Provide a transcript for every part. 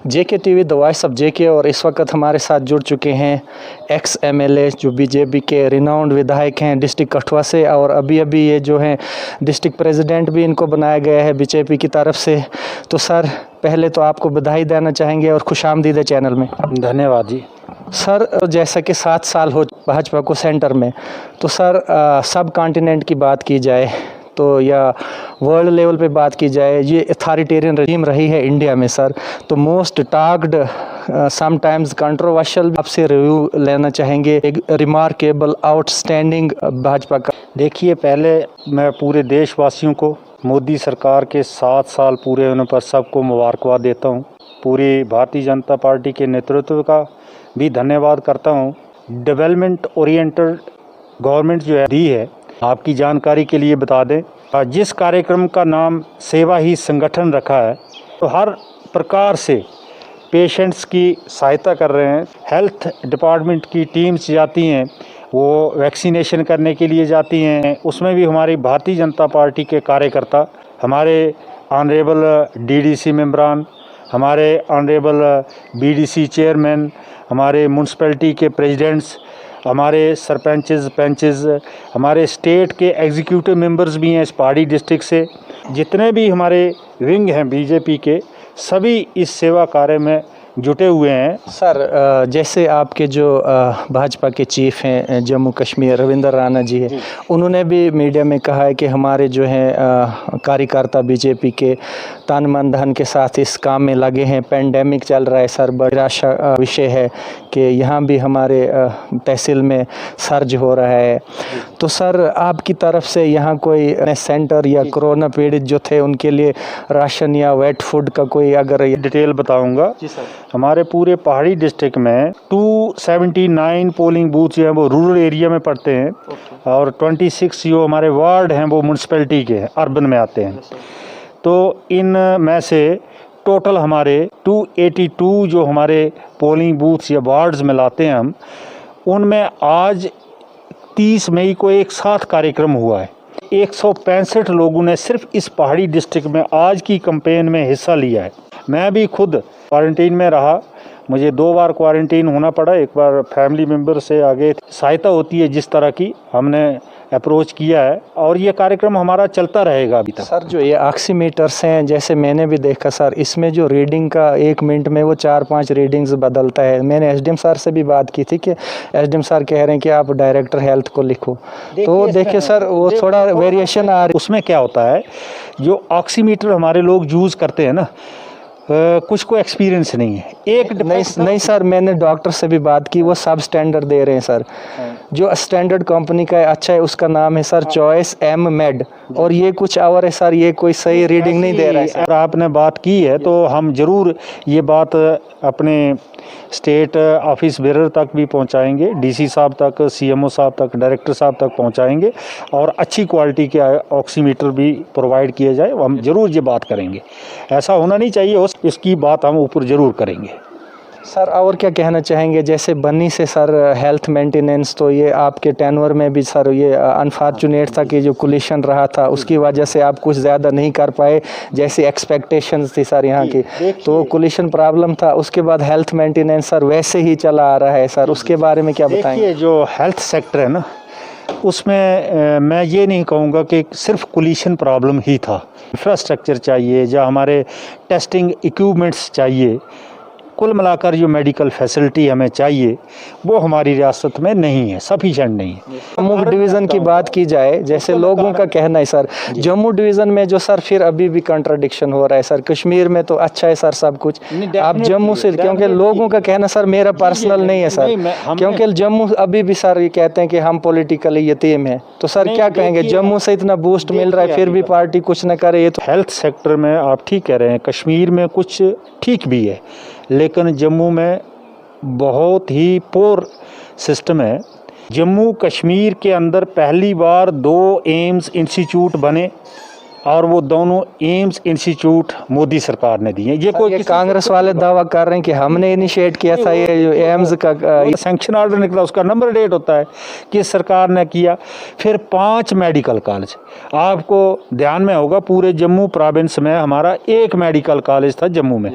JK TV the voice of JK. और इस वक्त हमारे साथ जुड़ चुके हैं एक्स एमएलए जो बीजेपी के रिनाउंड विधायक हैं डिस्ट्रिक्ट कठुआ से, और अभी अभी ये जो हैं डिस्ट्रिक्ट प्रेसिडेंट भी इनको बनाया गया है बीजेपी की तरफ से। तो सर पहले तो आपको बधाई देना चाहेंगे और खुशामदीद है चैनल में। धन्यवाद जी। सर जैसा कि 7 साल हो भाजपा को सेंटर में, तो सर सब कॉन्टिनेंट की बात की जाए तो या वर्ल्ड लेवल पे बात की जाए, ये अथॉरिटेरियन रजीम रही है इंडिया में सर। तो मोस्ट टॉक्ड समटाइम्स कंट्रोवर्शियल, आपसे रिव्यू लेना चाहेंगे एक रिमार्केबल आउटस्टैंडिंग भाजपा का। देखिए, पहले मैं पूरे देशवासियों को मोदी सरकार के 7 साल पूरे होने पर सबको मुबारकबाद देता हूँ। पूरी भारतीय जनता पार्टी के नेतृत्व का भी धन्यवाद करता हूँ। डेवलपमेंट ओरिएंटेड गवर्नमेंट जो है दी है, आपकी जानकारी के लिए बता दें, जिस कार्यक्रम का नाम सेवा ही संगठन रखा है, तो हर प्रकार से पेशेंट्स की सहायता कर रहे हैं। हेल्थ डिपार्टमेंट की टीम्स जाती हैं, वो वैक्सीनेशन करने के लिए जाती हैं। उसमें भी हमारी भारतीय जनता पार्टी के कार्यकर्ता, हमारे ऑनरेबल डीडीसी मेंबरान, हमारे ऑनरेबल बीडीसी चेयरमैन, हमारे म्यूनसिपैलिटी के प्रेसिडेंट्स, हमारे सरपंचेस पंचेस, हमारे स्टेट के एग्जीक्यूटिव मेंबर्स भी हैं इस पहाड़ी डिस्ट्रिक्ट से। जितने भी हमारे विंग हैं बीजेपी के, सभी इस सेवा कार्य में जुटे हुए हैं। सर जैसे आपके जो भाजपा के चीफ हैं जम्मू कश्मीर रविंद्र राणा जी हैं, उन्होंने भी मीडिया में कहा है कि हमारे जो हैं कार्यकर्ता बीजेपी के तन मन धन के साथ इस काम में लगे हैं। पेंडेमिक चल रहा है सर, बड़ी आशा विषय है कि यहाँ भी हमारे तहसील में सर्ज हो रहा है। तो सर आपकी तरफ से यहाँ कोई सेंटर या कोरोना पीड़ित जो थे उनके लिए राशन या वेट फूड का कोई अगर डिटेल बताऊँगा। जी सर। हमारे पूरे पहाड़ी डिस्ट्रिक्ट में 279 पोलिंग बूथ जो हैं वो रूरल एरिया में पड़ते हैं, और 26 जो हमारे वार्ड हैं वो म्यूनसिपैलिटी के हैं, अर्बन में आते हैं। तो इन में से टोटल हमारे 282 जो हमारे पोलिंग बूथ्स या वार्ड्स में लाते हैं हम, उनमें आज 30 मई को एक साथ कार्यक्रम हुआ है। 165 लोगों ने सिर्फ इस पहाड़ी डिस्ट्रिक्ट में आज की कैंपेन में हिस्सा लिया है। मैं भी खुद क्वारंटीन में रहा, मुझे 2 बार क्वारंटीन होना पड़ा। एक बार फैमिली मेम्बर से आगे सहायता होती है, जिस तरह की हमने अप्रोच किया है, और ये कार्यक्रम हमारा चलता रहेगा अभी तक। सर जो ये ऑक्सीमीटर्स हैं, जैसे मैंने भी देखा सर, इसमें जो रीडिंग का 1 मिनट में वो 4-5 रीडिंग्स बदलता है। मैंने एसडीएम सर से भी बात की थी कि एसडीएम सर कह रहे हैं कि आप डायरेक्टर हेल्थ को लिखो, तो देखिए सर वो थोड़ा वेरिएशन आ रही। उसमें क्या होता है, जो ऑक्सीमीटर हमारे लोग यूज़ करते हैं ना, कुछ को एक्सपीरियंस नहीं है। नहीं सर, मैंने डॉक्टर से भी बात की, वो सब स्टैंडर्ड दे रहे हैं सर। जो स्टैंडर्ड कंपनी का है, अच्छा है, उसका नाम है सर चॉइस एम मेड, और ये कुछ और है सर, ये कोई सही रीडिंग नहीं दे रहा है सर। अगर आपने बात की है तो हम ज़रूर ये बात अपने स्टेट ऑफिस बेरर तक भी पहुंचाएंगे, डीसी साहब तक, सीएमओ साहब तक, डायरेक्टर साहब तक पहुंचाएंगे, और अच्छी क्वालिटी के ऑक्सीमीटर भी प्रोवाइड किए जाए। हम ज़रूर ये बात करेंगे, ऐसा होना नहीं चाहिए, इसकी बात हम ऊपर ज़रूर करेंगे। सर और क्या कहना चाहेंगे, जैसे बन्नी से सर हेल्थ मेंटेनेंस, तो ये आपके टेनवर में भी सर ये अनफॉर्चुनेट था कि जो कोलिशन रहा था उसकी वजह से आप कुछ ज़्यादा नहीं कर पाए जैसी एक्सपेक्टेशंस थी सर यहाँ की, तो कोलिशन प्रॉब्लम था। उसके बाद हेल्थ मेंटेनेंस सर वैसे ही चला आ रहा है सर, उसके बारे में क्या बताएंगे? जो हेल्थ सेक्टर है ना, उसमें मैं ये नहीं कहूँगा कि सिर्फ कोलिशन प्रॉब्लम ही था। इंफ्रास्ट्रक्चर चाहिए, जो हमारे टेस्टिंग इक्विपमेंट्स चाहिए, कुल मिलाकर जो मेडिकल फैसिलिटी हमें चाहिए वो हमारी रियासत में नहीं है, सफिशेंट नहीं है। जम्मू डिवीज़न की बात की जाए, जैसे लोगों का कहना है सर, जम्मू डिवीज़न में जो सर फिर अभी भी कंट्राडिक्शन हो रहा है सर। कश्मीर में तो अच्छा है सर सब कुछ, आप जम्मू से, क्योंकि लोगों का कहना सर, मेरा पर्सनल नहीं है सर, क्योंकि जम्मू अभी भी सर ये कहते हैं कि हम पॉलिटिकली यतीम है। तो सर क्या कहेंगे, जम्मू से इतना बूस्ट मिल रहा है फिर भी पार्टी कुछ न करे? ये तो हेल्थ सेक्टर में आप ठीक कह रहे हैं, कश्मीर में कुछ ठीक भी है, लेकिन जम्मू में बहुत ही पोर सिस्टम है। जम्मू कश्मीर के अंदर पहली बार 2 एम्स इंस्टीट्यूट बने, और वो दोनों एम्स इंस्टीट्यूट मोदी सरकार ने दिए। ये कोई ये कांग्रेस वाले दावा कर रहे हैं कि हमने इनिशिएट किया था ये जो एम्स का सैंक्शन ऑर्डर निकला, उसका नंबर डेट होता है कि सरकार ने किया। फिर 5 मेडिकल कॉलेज, आपको ध्यान में होगा पूरे जम्मू प्रोविंस में हमारा एक मेडिकल कॉलेज था जम्मू में।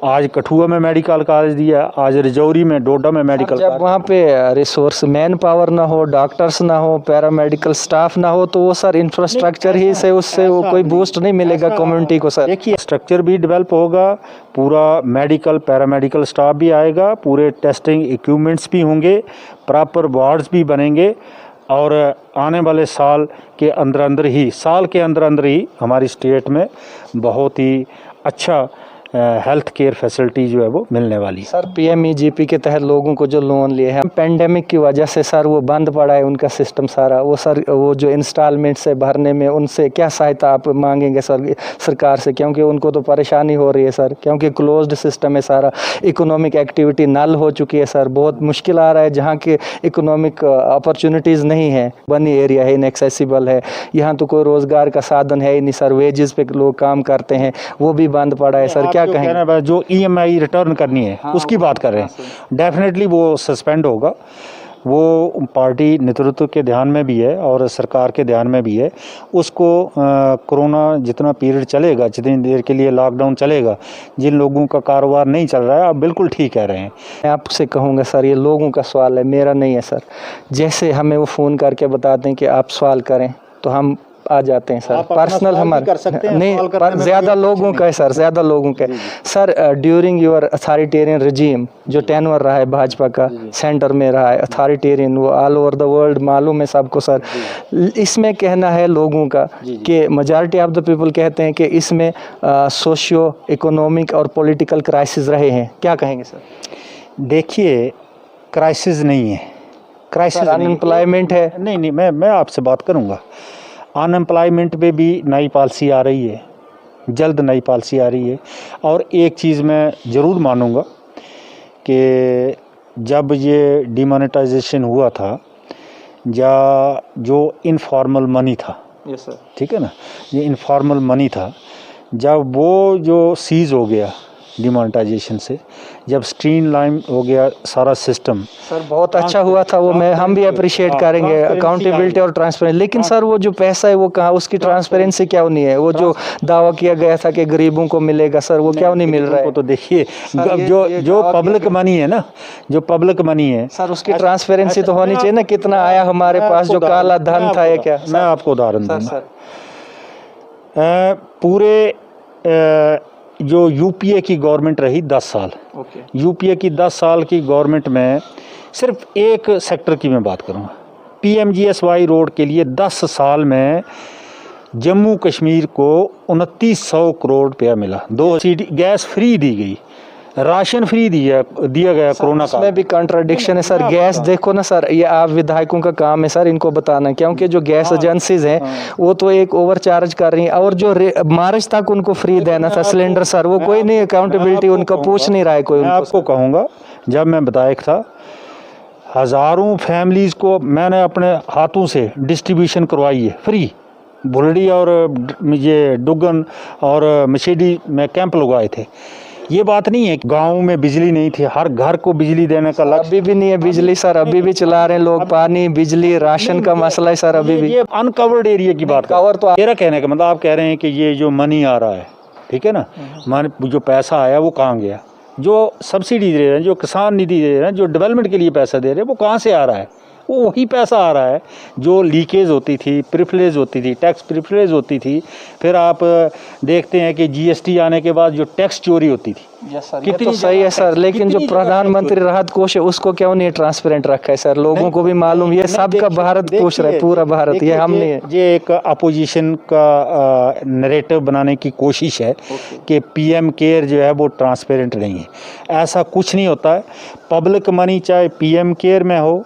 आज कठुआ में मेडिकल कॉलेज दिया, आज रजौरी में, डोडा में मेडिकल जब वहाँ पे रिसोर्स मैन पावर ना हो, डॉक्टर्स ना हो, पैरामेडिकल स्टाफ ना हो, तो वो सर इंफ्रास्ट्रक्चर ही से उससे वो कोई बूस्ट नहीं मिलेगा कम्युनिटी को सर। देखिए स्ट्रक्चर भी डेवलप होगा, पूरा मेडिकल पैरामेडिकल स्टाफ भी आएगा, पूरे टेस्टिंग इक्विपमेंट्स भी होंगे, प्रॉपर वार्ड्स भी बनेंगे और आने वाले साल के अंदर ही हमारी स्टेट में बहुत ही अच्छा हेल्थ केयर फैसिलिटी जो है वो मिलने वाली है। सर PMEGP के तहत लोगों को जो लोन लिए हैं पेंडेमिक की वजह से सर वो बंद पड़ा है उनका सिस्टम सारा, वो सर वो जो इंस्टॉलमेंट से भरने में उनसे क्या सहायता आप मांगेंगे सर सरकार से, क्योंकि उनको तो परेशानी हो रही है सर, क्योंकि क्लोज्ड सिस्टम है सारा, इकोनॉमिक एक्टिविटी नल हो चुकी है सर, बहुत मुश्किल आ रहा है, जहाँ के इकोनॉमिक अपॉर्चुनिटीज़ नहीं है, बनी एरिया है, इनएक्सेसिबल है, यहाँ तो कोई रोज़गार का साधन है ही नहीं सर, वेजेस पे लोग काम करते हैं वो भी बंद पड़ा है सर। क्या कहें जो EMI रिटर्न करनी है उसकी बात कर रहे हैं, डेफिनेटली वो सस्पेंड होगा, वो पार्टी नेतृत्व के ध्यान में भी है और सरकार के ध्यान में भी है। उसको कोरोना जितना पीरियड चलेगा, जितनी देर के लिए लॉकडाउन चलेगा, जिन लोगों का कारोबार नहीं चल रहा है, आप बिल्कुल ठीक कह रहे हैं। मैं आपसे कहूँगा सर, ये लोगों का सवाल है, मेरा नहीं है सर। जैसे हमें वो फ़ोन करके बताते हैं कि आप सवाल करें तो हम आ जाते हैं सर, पर्सनल हमारे नहीं, पर ज़्यादा लोगों का है सर, ज़्यादा लोगों का है sir. During your authoritarian regime जो टेनवर रहा है भाजपा का, सेंटर में रहा है अथॉरिटेरियन, वो ऑल ओवर द वर्ल्ड मालूम है सबको सर। इसमें कहना है लोगों का कि मेजॉरिटी ऑफ द पीपल कहते हैं कि इसमें सोशियो इकोनॉमिक और पॉलिटिकल क्राइसिस रहे हैं, क्या कहेंगे सर? देखिए क्राइसिस नहीं है, क्राइसिस अनएम्प्लॉयमेंट है। नहीं, मैं आपसे बात करूँगा। अनएम्प्लॉयमेंट पे भी नई पॉलिसी आ रही है, जल्द नई पॉलिसी आ रही है। और एक चीज़ मैं ज़रूर मानूंगा कि जब ये डिमोनेटाइजेशन हुआ था, या जो इनफॉर्मल मनी था, यस सर, ठीक है ना, ये इनफॉर्मल मनी था, जब वो जो सीज़ हो गया डिमोनेटाइजेशन से, जब स्ट्रीमलाइन हो गया सारा सिस्टम, सर बहुत अच्छा हुआ था वो, हम भी अप्रिशिएट करेंगे अकाउंटेबिलिटी और ट्रांसपेरेंसी। लेकिन सर वो जो पैसा है वो कहाँ, उसकी ट्रांसपेरेंसी क्यों नहीं है? वो जो दावा किया गया था कि गरीबों को मिलेगा सर, वो क्यों नहीं मिल रहा है? तो देखिए जो पब्लिक मनी है ना, जो पब्लिक मनी है सर, उसकी ट्रांसपेरेंसी तो होनी चाहिए ना, कितना आया हमारे पास, जो काला धन था ये क्या? मैं आपको उदाहरण दूंगा। पूरे जो यूपीए की गवर्नमेंट रही 10 साल, यूपीए की 10 साल की गवर्नमेंट में सिर्फ एक सेक्टर की मैं बात करूँगा, PMGSY रोड के लिए 10 साल में जम्मू कश्मीर को 2900 करोड़ रुपया मिला। 2 गैस फ्री दी गई, राशन फ्री दिया गया कोरोना का। उसमें भी कॉन्ट्राडिक्शन है सर। गैस देखो ना सर, ये आप विधायकों का काम है सर इनको बताना, क्योंकि जो गैस एजेंसीज हैं वो तो एक ओवर चार्ज कर रही हैं, और जो मार्च तक उनको फ्री देना था सिलेंडर सर, वो कोई नहीं अकाउंटेबिलिटी उनका पूछ नहीं रहा है कोई। मैं आपको कहूँगा, जब मैं विधायक था, हज़ारों फैमिलीज़ को मैंने अपने हाथों से डिस्ट्रीब्यूशन करवाई है फ्री। बुलडी और ये डुगन और मछेडी में कैंप लगवाए थे। ये बात नहीं है कि गाँव में बिजली नहीं थी, हर घर को बिजली देने का लक्ष्य। अभी भी नहीं है बिजली सर, अभी भी चला रहे हैं लोग, पानी बिजली राशन का मसला है सर अभी भी। ये अनकवर्ड एरिया की बात कवर तो मेरा कहने का मतलब, आप कह रहे हैं कि ये जो मनी आ रहा है, ठीक है ना, जो पैसा आया वो कहाँ गया? जो सब्सिडी दे रहे हैं, जो किसान निधि दे रहे हैं, जो डेवलपमेंट के लिए पैसा दे रहे हैं, वो कहाँ से आ रहा है? वो वही पैसा आ रहा है जो लीकेज होती थी, प्रिफिलेज होती थी, टैक्स प्रिफिलेज होती थी। फिर आप देखते हैं कि GST आने के बाद जो टैक्स चोरी होती थी, कितनी तो सही है सर, लेकिन जो प्रधानमंत्री राहत कोष है उसको क्यों नहीं ट्रांसपेरेंट रखा है सर? लोगों को भी मालूम, ये सबका भारत कोष रहा है, पूरा भारत, ये हम नहीं है। ये एक अपोजिशन का नरेटिव बनाने की कोशिश है कि PM केयर जो है वो ट्रांसपेरेंट नहीं है। ऐसा कुछ नहीं होता है। पब्लिक मनी चाहे PM केयर में हो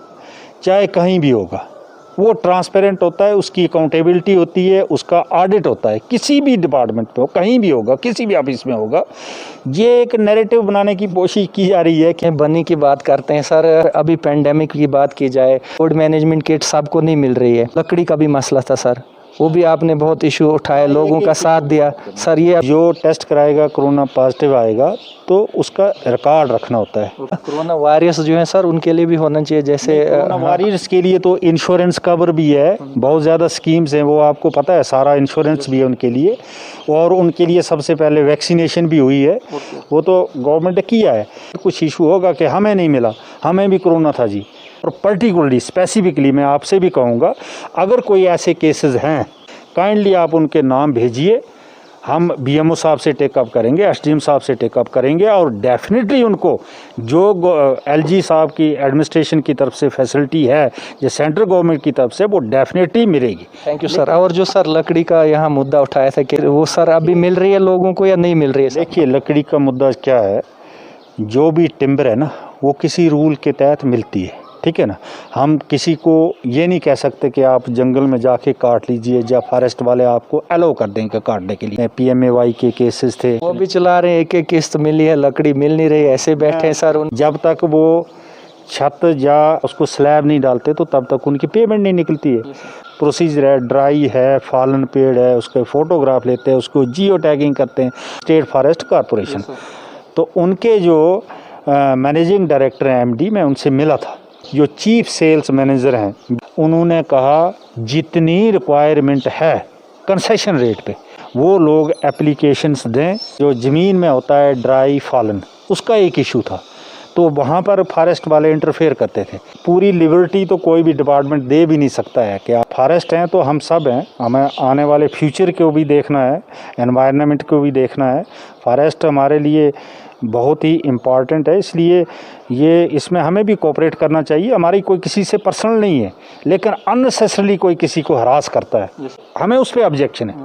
चाहे कहीं भी होगा, वो ट्रांसपेरेंट होता है, उसकी अकाउंटेबिलिटी होती है, उसका ऑडिट होता है, किसी भी डिपार्टमेंट पे हो, कहीं भी होगा, किसी भी ऑफिस में होगा। ये एक नैरेटिव बनाने की कोशिश की जा रही है कि बनी की बात करते हैं सर। अभी पेंडेमिक की बात की जाए, फूड मैनेजमेंट किट सबको नहीं मिल रही है, लकड़ी का भी मसला था सर, वो भी आपने बहुत इशू उठाए, लोगों का साथ दिया सर। ये जो टेस्ट कराएगा कोरोना पॉजिटिव आएगा तो उसका रिकॉर्ड रखना होता है। कोरोना वॉरियर्स जो हैं सर, उनके लिए भी होना चाहिए, जैसे कोरोना वॉरियर्स के लिए तो इंश्योरेंस कवर भी है, बहुत ज़्यादा स्कीम्स हैं, वो आपको पता है, सारा इंश्योरेंस भी है उनके लिए। और उनके लिए सबसे पहले वैक्सीनेशन भी हुई है, वो तो गवर्नमेंट ने किया है। कुछ इशू होगा कि हमें नहीं मिला, हमें भी कोरोना था जी। और पर्टिकुलरली स्पेसिफिकली मैं आपसे भी कहूँगा, अगर कोई ऐसे केसेस हैं काइंडली आप उनके नाम भेजिए, हम बीएमओ साहब से टेकअप करेंगे, एसडीएम साहब से टेकअप करेंगे और डेफिनेटली उनको जो एलजी साहब की एडमिनिस्ट्रेशन की तरफ से फैसिलिटी है, जो सेंट्रल गवर्नमेंट की तरफ से, वो डेफिनेटली मिलेगी। Thank you sir. और जो सर लकड़ी का यहाँ मुद्दा उठाया था कि वो सर अभी मिल रही है लोगों को या नहीं मिल रही है? देखिए, लकड़ी का मुद्दा क्या है, जो भी टिम्बर है ना, वो किसी रूल के तहत मिलती है, ठीक है ना। हम किसी को ये नहीं कह सकते कि आप जंगल में जाके काट लीजिए, या फॉरेस्ट वाले आपको अलाउ कर देंगे काटने के लिए। पीएमएवाई के केसेस थे, वो भी चला रहे हैं, एक किस्त मिली है, लकड़ी मिल नहीं रही, ऐसे बैठे हैं सर। जब तक वो छत या उसको स्लैब नहीं डालते तो तब तक उनकी पेमेंट नहीं निकलती है। प्रोसीजर है, ड्राई है, फालन पेड़ है, उसके फोटोग्राफ लेते हैं, उसको जियो टैगिंग करते हैं स्टेट फॉरेस्ट कॉरपोरेशन। तो उनके जो मैनेजिंग डायरेक्टर हैं, एमडी, मैं उनसे मिला था, जो चीफ सेल्स मैनेजर हैं, उन्होंने कहा जितनी रिक्वायरमेंट है कंसेशन रेट पे वो लोग एप्लीकेशंस दें। जो ज़मीन में होता है ड्राई फालन, उसका एक इशू था, तो वहाँ पर फॉरेस्ट वाले इंटरफेयर करते थे। पूरी लिबर्टी तो कोई भी डिपार्टमेंट दे भी नहीं सकता है कि आप फॉरेस्ट हैं तो हम सब हैं, हमें आने वाले फ्यूचर को भी देखना है, एनवायरनमेंट को भी देखना है। फॉरेस्ट हमारे लिए बहुत ही इम्पॉर्टेंट है, इसलिए ये इसमें हमें भी कोऑपरेट करना चाहिए। हमारी कोई किसी से पर्सनल नहीं है, लेकिन अननेसेसरली कोई किसी को हरास करता है, हमें उस पर ऑब्जेक्शन है।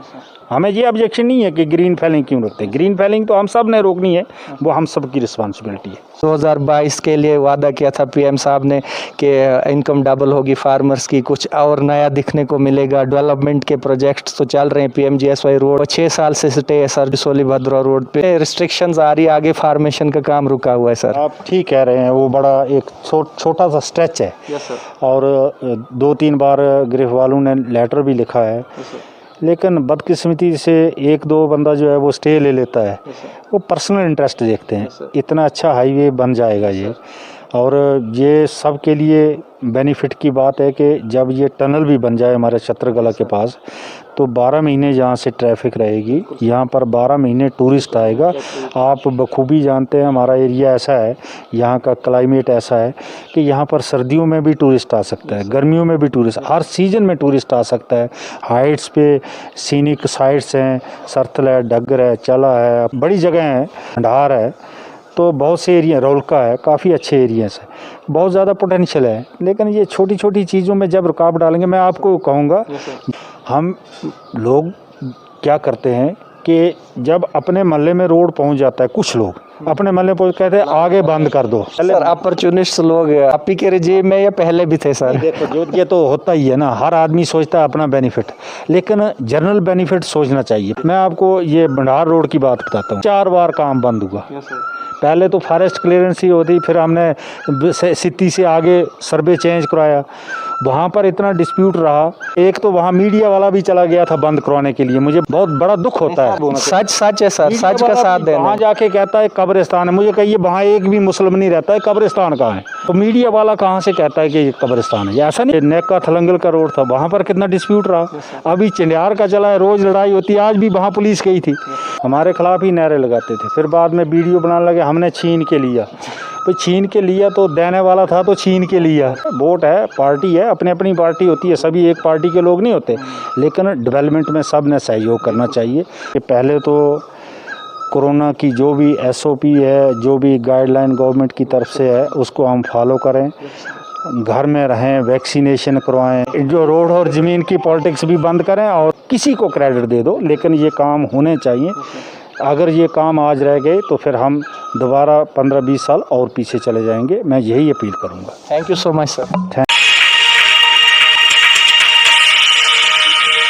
हमें ये ऑब्जेक्शन नहीं है कि ग्रीन फैलिंग क्यों रखते हैं, ग्रीन फैलिंग तो हम सब ने रोकनी है, वो हम सब की रिस्पॉन्सिबिलिटी है। 2022 के लिए वादा किया था पीएम साहब ने कि इनकम डबल होगी फार्मर्स की, कुछ और नया दिखने को मिलेगा। डेवलपमेंट के प्रोजेक्ट्स तो चल रहे हैं, पीएमजीएसवाई रोड 6 साल से स्टे है सर, सोलीभद्रा रोड पे रिस्ट्रिक्शंस आ रही है, आगे फार्मेशन का काम रुका हुआ है सर। आप ठीक कह रहे हैं, वो बड़ा एक छोटा सा स्ट्रेच है। Yes sir. और 2-3 बार गृह वालों ने लेटर भी लिखा है, लेकिन बदकिस्मती से 1-2 बंदा जो है वो स्टे ले लेता है, वो पर्सनल इंटरेस्ट देखते हैं। इतना अच्छा हाईवे बन जाएगा ये, और ये सब के लिए बेनिफिट की बात है कि जब ये टनल भी बन जाए हमारे छत्रगला के पास, तो 12 महीने यहाँ से ट्रैफिक रहेगी, यहाँ पर 12 महीने टूरिस्ट आएगा। आप बखूबी जानते हैं हमारा एरिया ऐसा है, यहाँ का क्लाइमेट ऐसा है कि यहाँ पर सर्दियों में भी टूरिस्ट आ सकता है, गर्मियों में भी टूरिस्ट, हर सीज़न में टूरिस्ट आ सकता है। हाइट्स पे सीनिक साइट्स हैं, सरथल है, डगर है, चला है, बड़ी जगह हैं, भंडार है, तो बहुत से एरिया, रौलका है, काफ़ी अच्छे एरियाज है, बहुत ज़्यादा पोटेंशियल है। लेकिन ये छोटी छोटी चीज़ों में जब रुकावट डालेंगे, मैं आपको कहूँगा, हम लोग क्या करते हैं कि जब अपने मोहल्ले में रोड पहुंच जाता है, कुछ लोग अपने मोहल्ले पहुंच कहते हैं आगे बंद कर दो। सर अपॉर्चुनिस्ट लोग आप ही के रिजीम में या पहले भी थे सर? देखो, जो ये तो होता ही है ना, हर आदमी सोचता है अपना बेनिफिट, लेकिन जनरल बेनिफिट सोचना चाहिए। मैं आपको ये भंडार रोड की बात बताता हूँ, 4 बार काम बंद हुआ। पहले तो फॉरेस्ट क्लियरेंस ही होती, फिर हमने सिटी से आगे सर्वे चेंज कराया, वहाँ पर इतना डिस्प्यूट रहा। एक तो वहाँ मीडिया वाला भी चला गया था बंद करवाने के लिए, मुझे बहुत बड़ा दुख होता है। सच है सर, सच का साथ देना। वहाँ जाके कहता है कब्रिस्तान है, मुझे कहिए वहाँ एक भी मुस्लिम नहीं रहता है, कब्रिस्तान कहाँ है? तो मीडिया वाला कहाँ से कहता है कि ये कब्रिस्तान है? ऐसा नहीं। नेका थलंगल का रोड था, वहाँ पर कितना डिस्प्यूट रहा। अभी चिंडियार का चला है, रोज लड़ाई होती है, आज भी वहाँ पुलिस गई थी, हमारे खिलाफ ही नारे लगाते थे। फिर बाद में वीडियो बनाने लगे, हमने छीन के लिया। तो छीन के लिया तो देने वाला था तो छीन के लिया। वोट है, पार्टी है, अपनी अपनी पार्टी होती है, सभी एक पार्टी के लोग नहीं होते, लेकिन डेवलपमेंट में सब ने सहयोग करना चाहिए। कि पहले तो कोरोना की जो भी SOP है, जो भी गाइडलाइन गवर्नमेंट की तरफ से है, उसको हम फॉलो करें, घर में रहें, वैक्सीनेशन करवाएं, जो रोड और ज़मीन की पॉलिटिक्स भी बंद करें और किसी को क्रेडिट दे दो, लेकिन ये काम होने चाहिए। अगर ये काम आज रह गए तो फिर हम दोबारा 15-20 साल और पीछे चले जाएंगे। मैं यही अपील करूँगा। Thank you so much sir.